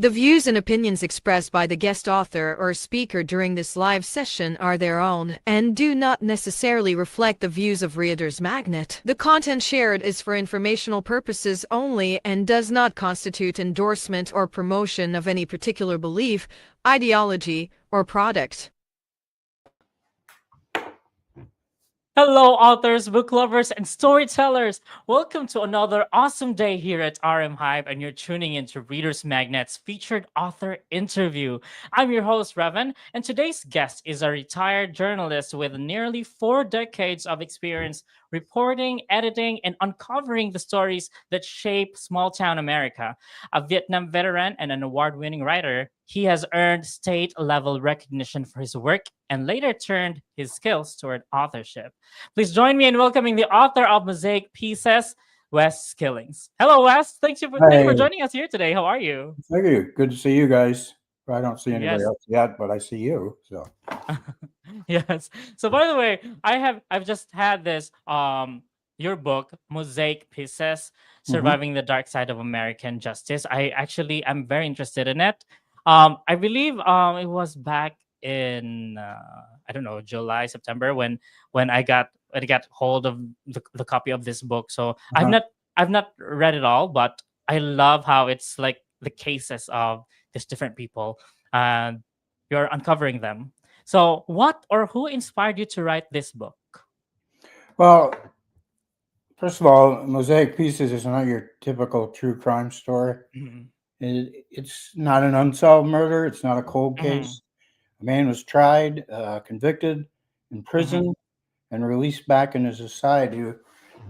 The views and opinions expressed by the guest author or speaker during this live session are their own and do not necessarily reflect the views of Reader's Magnet. The content shared is for informational purposes only and does not constitute endorsement or promotion of any particular belief, ideology, or product. Hello, authors, book lovers, and storytellers. Welcome to another awesome day here at RM Hype, and you're tuning into Reader's Magnet's featured author interview. I'm your host, Revan, and today's guest is a retired journalist with nearly 4 decades of experience reporting, editing, and uncovering the stories that shape small town America. A Vietnam veteran and an award winning writer, he has earned state level recognition for his work and later turned his skills toward authorship. Please join me in welcoming the author of Mosaic Pieces, Wes Skillings. Hello, Wes. Thank you for Hey, joining us here today. How are you? thank you. Good to see you guys. I don't see anybody Yes. else yet, but I see you. So, Yes. So by the way, I've just had this your book, Mosaic Pieces, hmm Surviving the Dark Side of American Justice. I'm very interested in it. I believe it was back in I don't know, July, September when I got hold of the copy of this book. So uh I've not read it all, but I love how it's like the cases of these different people and you're uncovering them. So, what or who inspired you to write this book? well, first of all, Mosaic Pieces is not your typical true crime story. Mhm, It's not an unsolved murder. It's not a cold mhm, case. A man was tried, convicted, mhm, imprisoned, and released back into society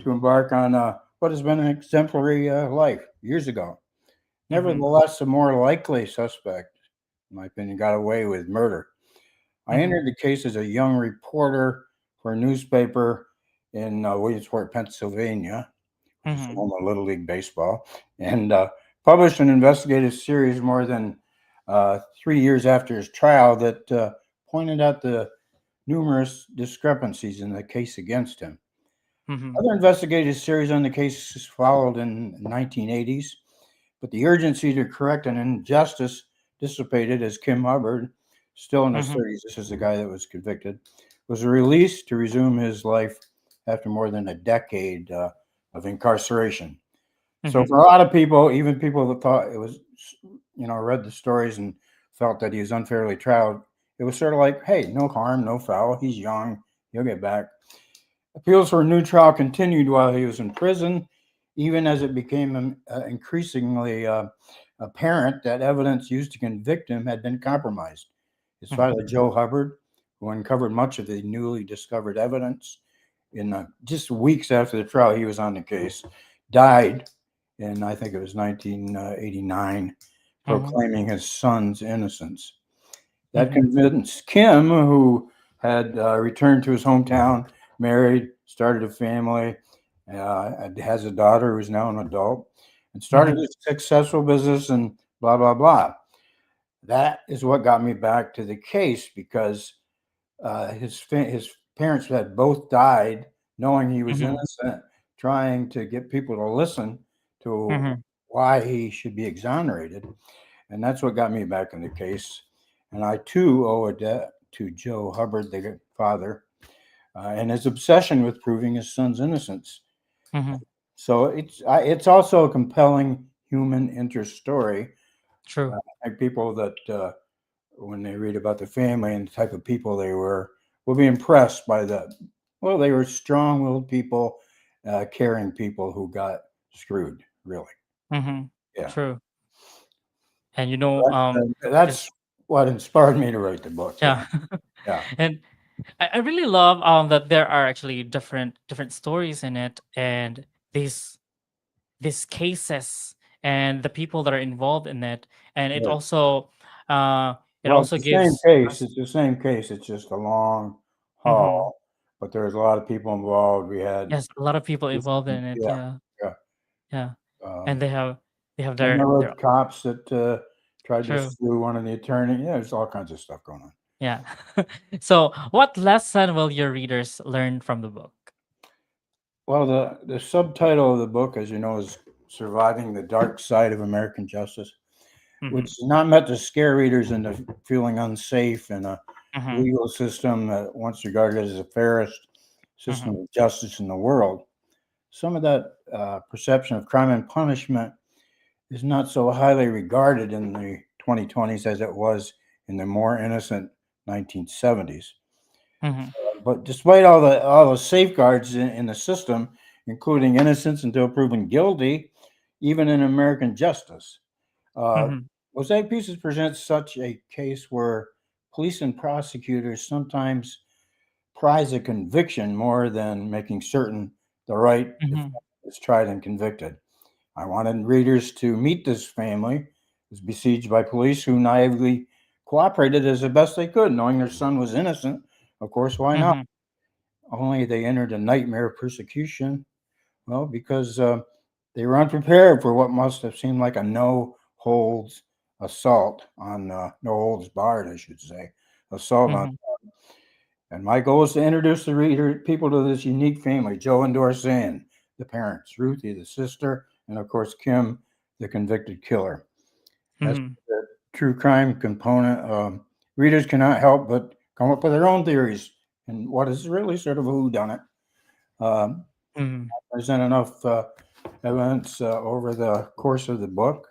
to embark on what has been an exemplary life years ago. mhm, Nevertheless, a more likely suspect, in my opinion, got away with murder. I mhm, entered the case as a young reporter for a newspaper in Williamsport, Pennsylvania, which is mhm, home of Little League Baseball, and published an investigative series more than 3 years after his trial that pointed out the numerous discrepancies in the case against him. mhm, Other investigative series on the case followed in the 1980s, but the urgency to correct an injustice dissipated as Kim Hubbard, still in his mhm, 30s, this is the guy that was convicted, was released to resume his life after more than a decade of incarceration. So mhm, for a lot of people, even people that thought it was, read the stories and felt that he was unfairly tried, it was sort of like, hey, no harm, no foul. He's young. He'll get back. Appeals for a new trial continued while he was in prison, even as it became increasingly apparent that evidence used to convict him had been compromised. His mhm, father, Joe Hubbard, who uncovered much of the newly discovered evidence in just weeks after the trial he was on the case, died in, I think it was 1989, mhm, proclaiming his son's innocence. That mhm, convinced Kim, who had returned to his hometown, married, started a family, has a daughter who's now an adult, and started mhm, a successful business and blah, blah, blah. That is what got me back to the case because his parents had both died, knowing he was mhm, innocent, trying to get people to listen to mhm, why he should be exonerated. And that's what got me back in the case. And I too owe a debt to Joe Hubbard, the father, and his obsession with proving his son's innocence. mhm. So it's also a compelling human interest story. True. Like people that when they read about the family and the type of people they were, will be impressed by the. Well, they were strong-willed people, caring people who got screwed. Really, Mhm. yeah. True. And you know, it's That's what inspired me to write the book. yeah, Yeah. and I really love that there are actually different stories in it, and these these cases and the people that are involved in it, and Right. uh it Well, it's also the same gives case. us It's the same case. It's just a long mhm. haul, but there's a lot of people involved. We had, Yes, a lot of people involved in it. yeah, Yeah, yeah. yeah, and Um, they have and there their were cops that tried to true. sue one of the attorney. Yeah, there's all kinds of stuff going on. Yeah. So, what lesson will your readers learn from the book? Well, the subtitle of the book, as you know, is "Surviving the Dark Side of American Justice." Mm-hmm. which is not meant to scare readers into feeling unsafe in a Mm-hmm. legal system that once regarded as the fairest Mm-hmm. system of justice in the world. Some of that perception of crime and punishment is not so highly regarded in the 2020s as it was in the more innocent 1970s. Mm-hmm. But despite all the safeguards in the system, including innocence until proven guilty, even in American justice, uh, Mm-hmm. Mosaic Pieces presents such a case where police and prosecutors sometimes prize a conviction more than making certain the right Mm-hmm. defendant is tried and convicted. I wanted readers to meet this family, who was besieged by police who naively cooperated as the best they could, knowing their son was innocent. Of course, why not? Mm-hmm. Only they entered a nightmare of persecution. Well, because they were unprepared for what must have seemed like a no holds assault on no holds barred, I should say, assault on. Mm-hmm. And my goal is to introduce the reader people to this unique family: Joe and Dorsan, the parents; Ruthie, the sister; and of course Kim, the convicted killer. As Mm-hmm. for the true crime component, readers cannot help but come up with their own theories and what is really sort of a whodunit. Um, Mm-hmm. present enough evidence over the course of the book,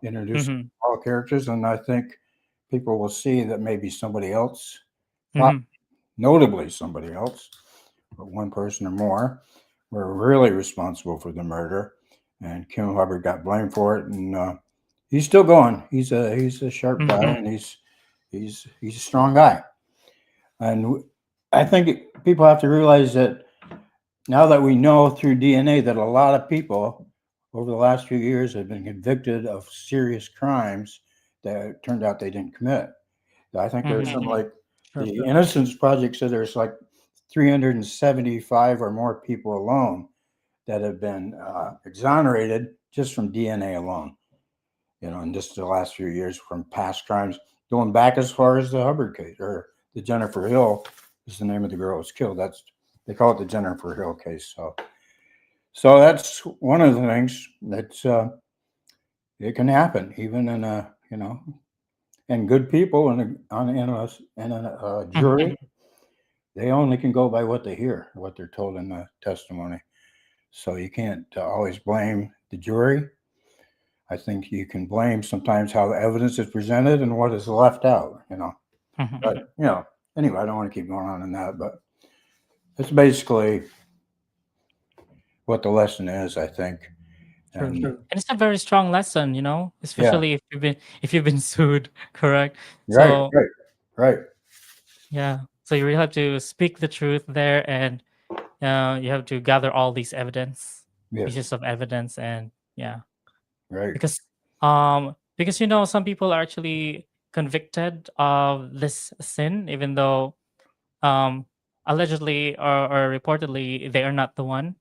introducing Mm-hmm. all characters, and I think people will see that maybe somebody else, Mm-hmm. notably somebody else, but one person or more, were really responsible for the murder, and Kim Hubbard got blamed for it, and he's still going. He's a sharp guy, Mm-hmm. and he's a strong guy, and I think people have to realize that now that we know through DNA that a lot of people over the last few years have been convicted of serious crimes that turned out they didn't commit. I think there's Mm-hmm. some like Sure. the Innocence Project said there's like 375 or more people alone that have been exonerated just from DNA alone, in just the last few years from past crimes, going back as far as the Hubbard case or the Jennifer Hill is the name of the girl who was killed. That's they call it the Jennifer Hill case. So that's one of the things that's it can happen even in a and good people in a jury, Mm-hmm. they only can go by what they hear, what they're told in the testimony. So you can't always blame the jury. I think you can blame sometimes how the evidence is presented and what is left out. Mm-hmm. But anyway, I don't want to keep going on in that, but it's basically what the lesson is, I think. True. And And it's a very strong lesson, yeah, especially if you've been sued, correct? right, So right, right. yeah, so you really have to speak the truth there, and you have to gather all these Yes, pieces of evidence, and yeah, right, because some people are actually convicted of this sin, even though um allegedly or reportedly they are not the one.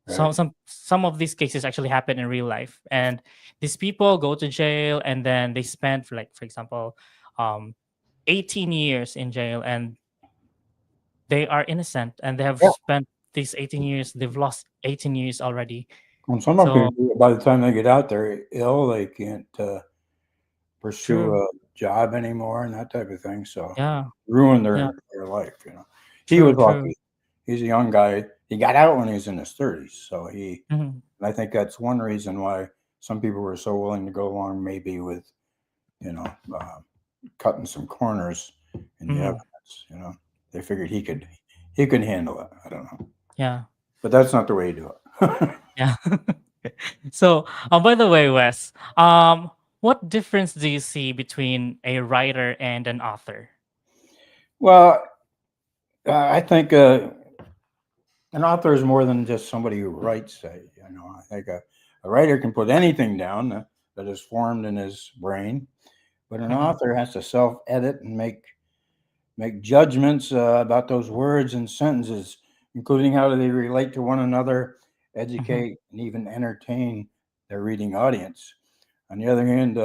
right. Some of these cases actually happen in real life, and these people go to jail, and then they spend for example, um 18 years in jail, and they are innocent, and they have Yeah. spent these 18 years, they've lost 18 years already. When some of So people, by the time they get out there ill, they can't pursue true. a job anymore and that type of thing. So Yeah. ruin Yeah. their life. He True. was True. lucky. He's a young guy. He got out when he was in his 30s. So Mhm. and I think that's one reason why some people were so willing to go along, maybe with, you know, uh, cutting some corners in the Mhm. evidence. They figured he could handle it. I don't know. Yeah. But that's not the way you do it. Yeah. So, by the way, Wes, what difference do you see between a writer and an author? Well, I think an author is more than just somebody who writes. I think a writer can put anything down that is formed in his brain, but an Mhm. author has to self-edit and make judgments about those words and sentences, including how do they relate to one another, Mhm. educate, and even entertain their reading audience. On the other hand,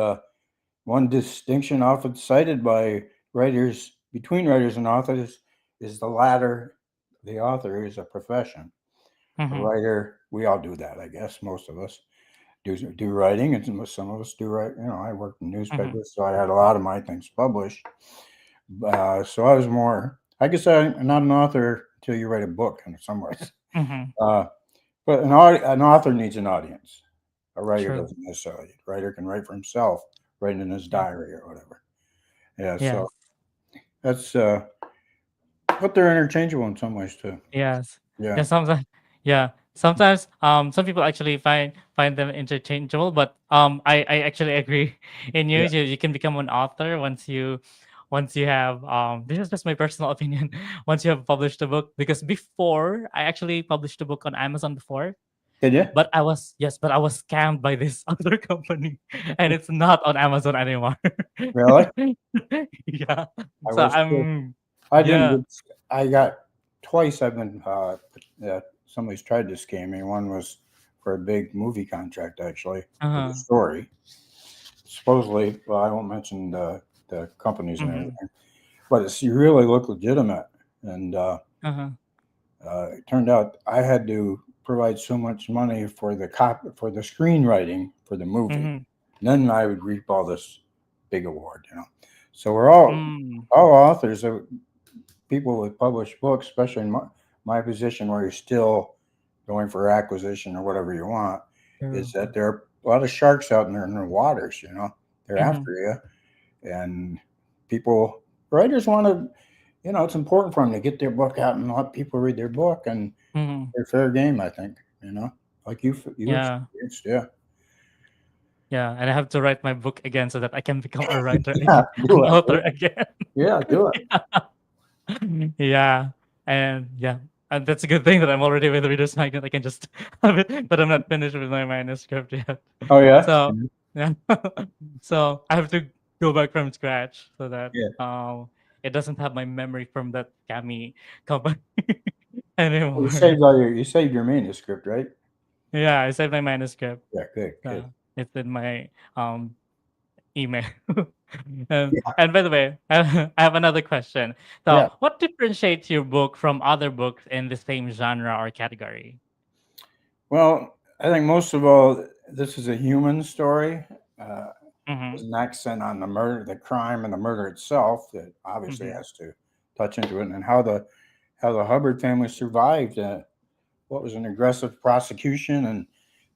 one distinction often cited by writers between writers and authors is the latter. The author is a profession. A Mhm. writer, we all do that, I guess, most of us. do writing, and some of us do write. I worked in Mm-hmm. newspapers, so I had a lot of my things published. So I was more. I guess I'm not an author until you write a book, in some ways. Mm-hmm. Uh, but an author needs an audience. A writer True. doesn't necessarily. A writer can write for himself, write in his Yeah. diary or whatever. Yeah, so Yes. that's but they're interchangeable in some ways too. Yes. Yeah, Yeah. Sometimes. Yeah. Sometimes. Some people actually find them interchangeable, but I actually agree. In yeah. you can become an author once you have this is just my personal opinion. Once you have published a book, because before I actually published a book on Amazon before, Did you? but I was scammed by this other company, and it's not on Amazon anymore. Really? Yeah. I So was too. I'm I didn't yeah. get. I got twice. I've been. Somebody's tried to scam me. One was for a big movie contract, actually, with a Uh-huh. story. Supposedly, well, I won't mention the companies and Mhm. everything, but you really look legitimate. And Uh-huh. it turned out I had to provide so much money for for the screenwriting for the movie. Mhm. Then I would reap all this big award. So we're all authors. People with published books, especially in my position where you're still going for acquisition or whatever you want, is True. that there are a lot of sharks out there in the waters. They're Mhm. after you, and writers want to, it's important for them to get their book out and let people read their book, and Mhm. they're fair game, I think, like you Yeah. experienced, yeah. Yeah, and I have to write my book again so that I can become a writer Yeah, again, do an it. author again. Yeah, do it. Yeah, and yeah, and that's a good thing that I'm already with Reader's Magnet. I can just have it, but I'm not finished with my manuscript yet. Oh yeah. So yeah, so I have to go back from scratch so that Yeah. it doesn't have my memory from that Cami company You anymore. saved you saved your manuscript, right? Yeah, I saved my manuscript. Yeah, good, good. It's in my email. and, Yeah, and by the way, I have another question. yeah. So, what differentiates your book from other books in the same genre or category? Well, I think most of all, this is a human story. Uh, Mm-hmm. there's an accent on the murder, the crime, and the murder itself that obviously Mm-hmm. has to touch into it, and how the Hubbard family survived what was an aggressive prosecution and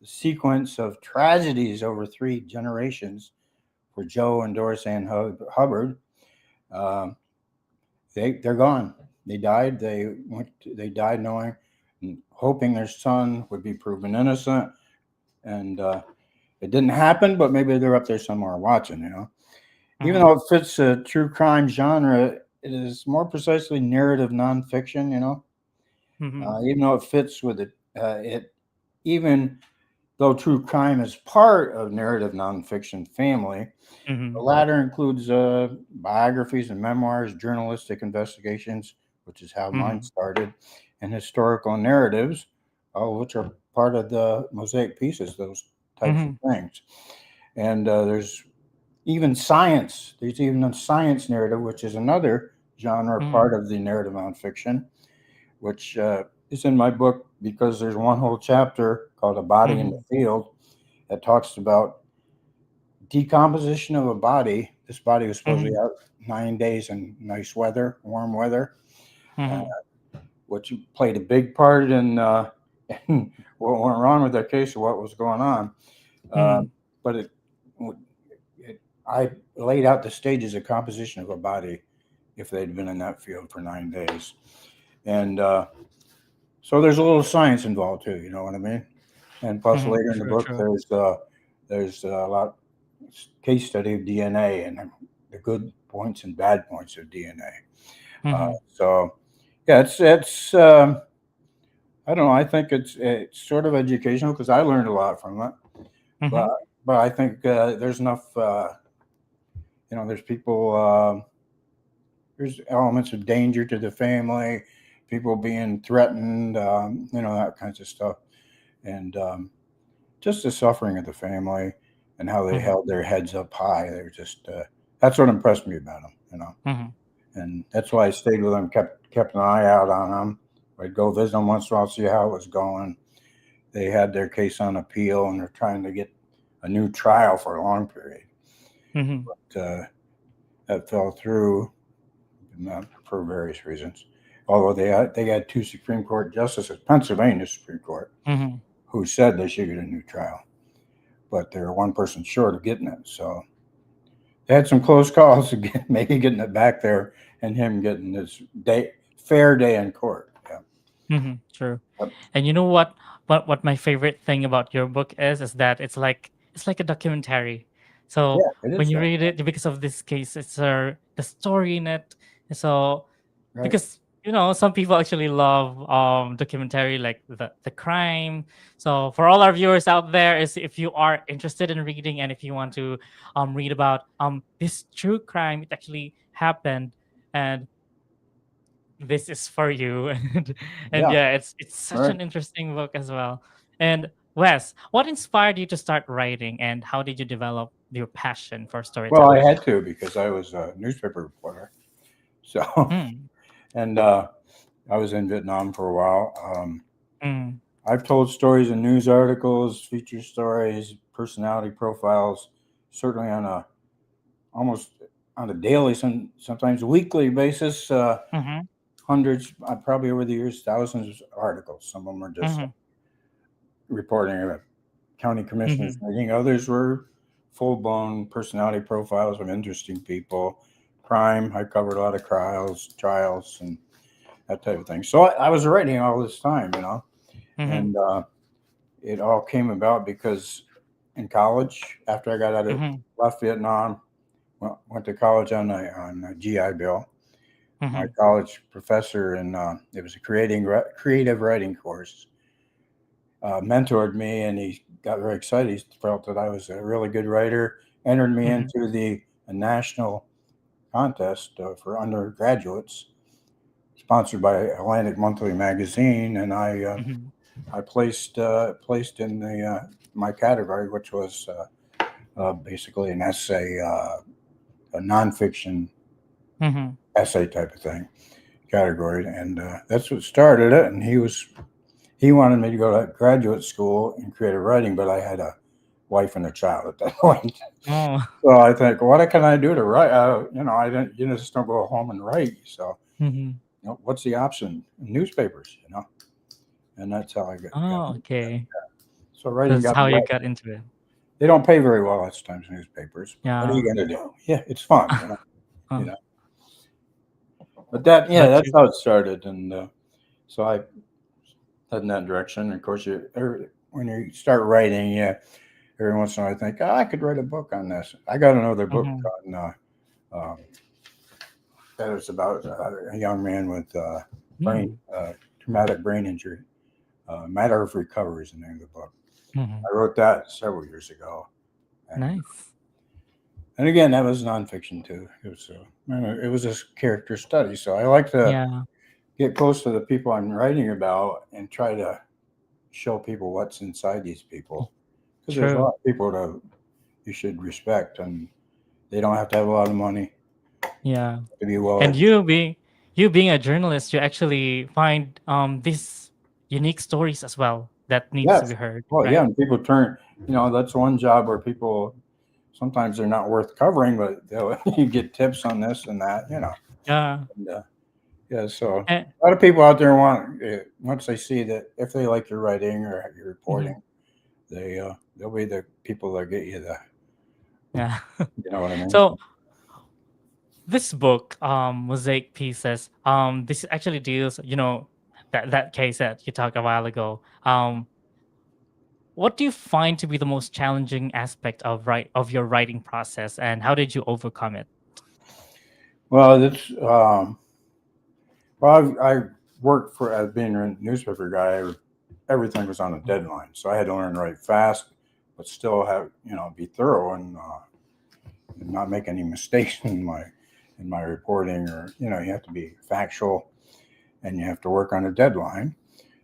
the sequence of tragedies over 3 generations for Joe and Doris Ann Hubbard. Um, they're gone. They died. They died knowing and hoping their son would be proven innocent, and it didn't happen. But maybe they're up there somewhere watching. Even Mm-hmm. though it fits a true crime genre, it is more precisely narrative nonfiction. Mm-hmm. Even though it fits with it even though true crime is part of narrative nonfiction family. The Mm-hmm. latter includes biographies and memoirs, journalistic investigations, which is how mine Mm-hmm. started, and historical narratives, all of which are part of the Mosaic Pieces, those types of Mm-hmm. things. And there's even science. There's even a science narrative, which is another genre Mm-hmm. part of the narrative nonfiction, which is in my book because there's one whole chapter called A Body in the Mm-hmm. Field that talks about decomposition of a body. This body was supposedly Mm-hmm. out 9 days in nice weather, warm weather, uh, Mm-hmm. which played a big part in what went wrong with that case or what was going on. Uh, but I laid out the stages of composition of a body if they'd been in that field for 9 days. And so there's a little science involved too, you know what I mean? And plus, Mm-hmm. later in the True. book, True. there's a lot case study of DNA and the good points and bad points of DNA. Mm-hmm. So yeah, it's I don't know. I think it's sort of educational because I learned a lot from it. Mm-hmm. But I think there's enough. There's people. There's elements of danger to the family, people being threatened. That kinds of stuff, and just the suffering of the family and how they Mm-hmm. held their heads up high. They're just that's what impressed me about them. Mm-hmm. And that's why I stayed with them, kept an eye out on them. I'd go visit them once in a while, see how it was going. They had their case on appeal, and they're trying to get a new trial for a long period. Mm-hmm. But that fell through, not for various reasons. Although they had two Supreme Court justices, Pennsylvania Supreme Court, Mm-hmm. who said they should get a new trial, but they were one person short of getting it. So they had some close calls to maybe getting it back there and him getting his fair day in court. Yeah. Mm-hmm. True. Yep. And you know what? What my favorite thing about your book is that it's like a documentary. So Yeah, it when is you that. read it, because of this case, it's the story in it. So Right. because some people actually love documentary like the crime. So for all our viewers out there, is if you are interested in reading and if you want to read about this true crime, it actually happened, and this is for you. And Yeah. yeah, it's such Right. an interesting book as well. And Wes, what inspired you to start writing, and how did you develop your passion for Well, I storytelling? had to because I was a newspaper reporter. So, Mm, and I was in Vietnam for a while. mm, I've told stories in news articles, feature stories, personality profiles, certainly on a almost on a daily, sometimes weekly basis. mm-hmm, Hundreds, probably over the years, thousands of articles. Some of them are just mm-hmm, reporting a county commissioners mm-hmm, meeting. Others were full-blown personality profiles of interesting people. Crime, I covered a lot of trials, and that type of thing. So I was writing all this time, mm-hmm, and it all came about because in college, after I got out of mm-hmm, left Vietnam, went to college on a GI Bill. My mm-hmm. college professor, and it was a creative writing course, mentored me, and he got very excited. He felt that I was a really good writer, entered me Mhm, into the a national contest for undergraduates, sponsored by Atlantic Monthly magazine, and mhm, I placed in the my category, which was basically an essay, a nonfiction mhm. essay type of thing category, and that's what started it. And he wanted me to go to graduate school in creative writing, but I had a wife and a child at that point. Oh. So I think, what can I do to write? I didn't, just don't go home and write. So, Mhm. what's the option? Newspapers, and that's how I got Oh, into that. okay. So writing That's got me how you right. got into it. They don't pay very well at times, newspapers, but what are you Yeah. going to do? Yeah, it's fun, you Oh, know. But that, yeah, but that's you how it started, and so I head in that direction. And of course, when you start writing, yeah, every once in a while I think, oh, I could write a book on this. I got another book mhm, on that is about a young man with brain mm, traumatic brain injury. Matter of Recovery is the name of the book. mhm. I wrote that several years ago, and Nice. and again that was nonfiction too. It was a character study, so I like to Yeah, get close to the people I'm writing about and try to show people what's inside these people, because there's a true. lot of people that you should respect, and they don't have to have a lot of money Yeah. to be well And educated. you being a journalist, you actually find these unique stories as well that needs to Yes. be heard, Well, yeah, right? and people turn, that's one job where people sometimes they're not worth covering, but you get tips on this and that. Yeah. And, yeah, so And, a lot of people out there want once they see that if they like your writing or your mhm, reporting, they'll be the people that get you yeah. you know what I mean? So this book, Mosaic Pieces, this actually deals, that case that you talked a while ago. What do you find to be the most challenging aspect of your writing process, and how did you overcome it? Well, that's well, I worked for as being a newspaper guy. Everything was on a deadline, so I had to learn to write fast, but still have be thorough and not make any mistakes in my reporting, or you have to be factual and you have to work on a deadline.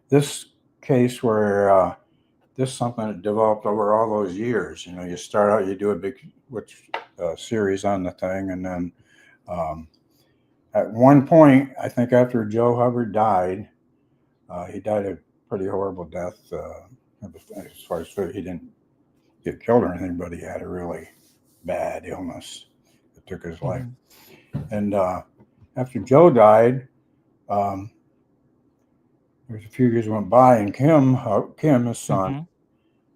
This case where this is something that developed over all those years. You start out, you do a big which series on the thing, and then um, at one point, I think after Joe Hubbard died, he died a pretty horrible death. As far as he didn't get killed or anything, but he had a really bad illness that took his life. Mhm. And after Joe died, um, there was a few years went by, and Kim, his son, Mhm.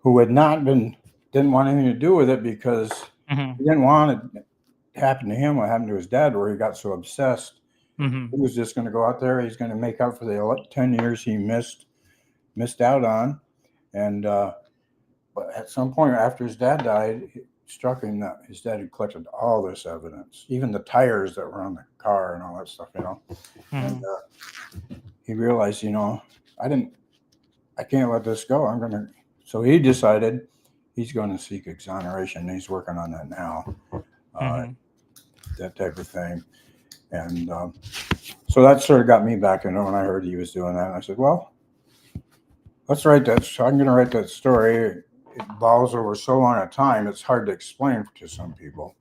who had not been, didn't want anything to do with it because Mhm. he didn't want it to happen to him what happened to his dad, where he got so obsessed. Mhm. He was just going to go out there. He's going to make up for the 10 years he missed out on. And but at some point after his dad died, it struck him that his dad had collected all this evidence, even the tires that were on the car and all that stuff, And Mhm. he realized, I can't let this go. So he decided he's going to seek exoneration. He's working on that now, uh, Mhm. that type of thing. And so that sort of got me back into it when I heard he was doing that. And I said, well, let's write that. So I'm going to write that story. It evolves over so long a time, it's hard to explain to some people.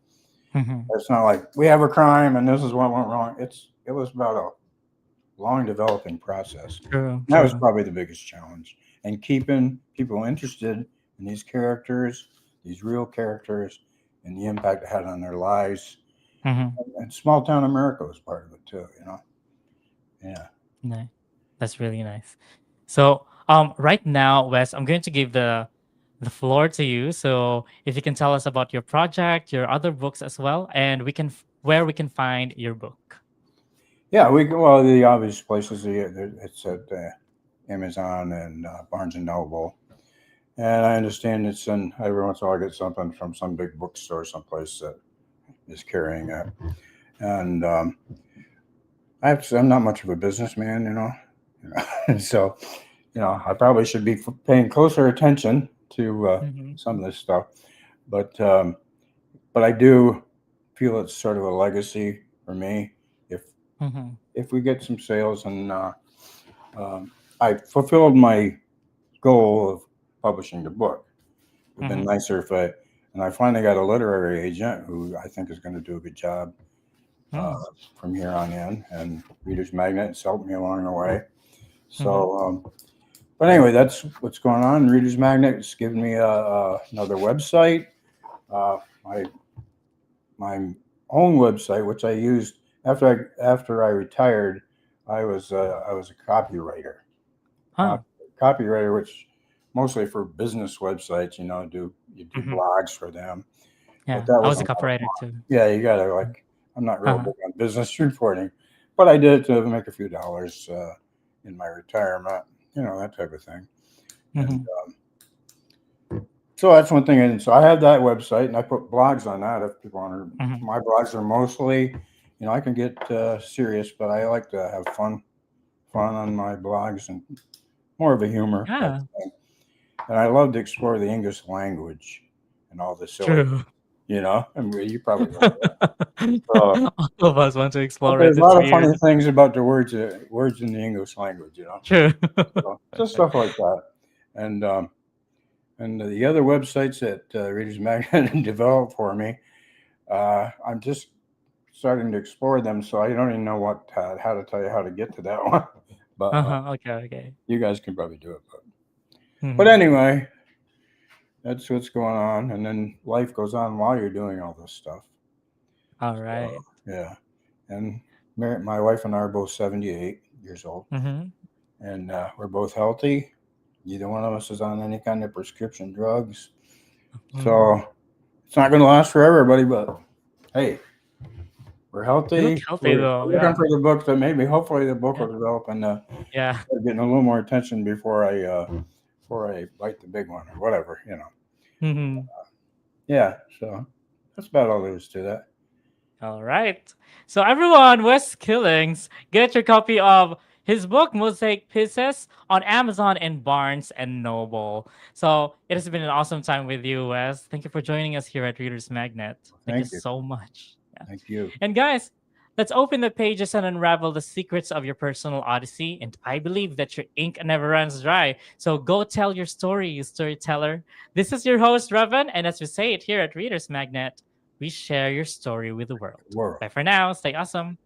Mhm. It's not like we have a crime and this is what went wrong. It was about a long developing process. True. That was True. probably the biggest challenge. And keeping people interested in these characters, these real characters, and the impact it had on their lives. Mhm. And small town America was part of it too. Yeah. Nice. That's really nice. So, right now, Wes, I'm going to give the floor to you. So, if you can tell us about your project, your other books as well, and where we can find your book. Yeah, well, the obvious places, it's at Amazon and Barnes and Noble. And I understand it's in, every once in a while I get something from some big bookstore someplace that is carrying it. And I have to say, I'm not much of a businessman. So, I probably should be paying closer attention to Mhm. some of this stuff. But I do feel it's sort of a legacy for me. If Mhm. if we get some sales, and um, I fulfilled my goal of publishing the book. It would have been Mhm. nicer if and I finally got a literary agent who I think is going to do a good job uh, Mm. from here on in, and Reader's Magnet has helped me along the way. Mhm. So, but anyway, that's what's going on. Reader's Magnet has given me another website. Uh, my my own website, which I used after I retired. I was a copywriter, Huh. copywriter, which mostly for business websites. You do Mhm. blogs for them, but Yeah, that I was a wasn't a lot of copywriter fun. too. Yeah, you gotta Mm. like. I'm not real Uh-huh. big on business reporting, but I did it to make a few dollars in my retirement. That type of thing. And Mhm. so that's one thing. And so I have that website, and I put blogs on that if people want to. Mhm. My blogs are mostly, I can get serious, but I like to have fun on my blogs and more of a humor type Yeah. of thing. And I love to explore the English language and all the silly, True. and you probably know that. So, All of us want to but explore it. there's a It's lot of funny weird. things about the words in the English language. True. So just stuff like that. And the other websites that Readers Magnet developed for me, I'm just starting to explore them, so I don't even know how to tell you how to get to that one. But Uh-huh. Okay. Okay. you guys can probably do it. But Mhm. anyway, that's what's going on, and then life goes on while you're doing all this stuff. All So right. yeah, and my wife and I are both 78 years old, Mhm. and we're both healthy. Neither one of us is on any kind of prescription drugs, Mhm. so it's not going to last forever, buddy. But hey, we're You look healthy. healthy We're though. looking Yeah. for the book that maybe, hopefully, the book Yeah. will develop and Yeah. start getting a little more attention before I bite the big one or whatever. Mhm. Yeah, so that's about all there is to that. All right. So everyone, Wes Skillings, get your copy of his book Mosaic Pieces on Amazon and Barnes and Noble. So it has been an awesome time with you, Wes. Thank you for joining us here at Readers Magnet. Thank you Thank you. so much. Yeah. Thank you. And guys, let's open the pages and unravel the secrets of your personal odyssey. And I believe that your ink never runs dry. So go tell your story, you storyteller. This is your host, Revan, and as we say it here at Readers Magnet, we share your story with the world. World. Bye for now. Stay awesome.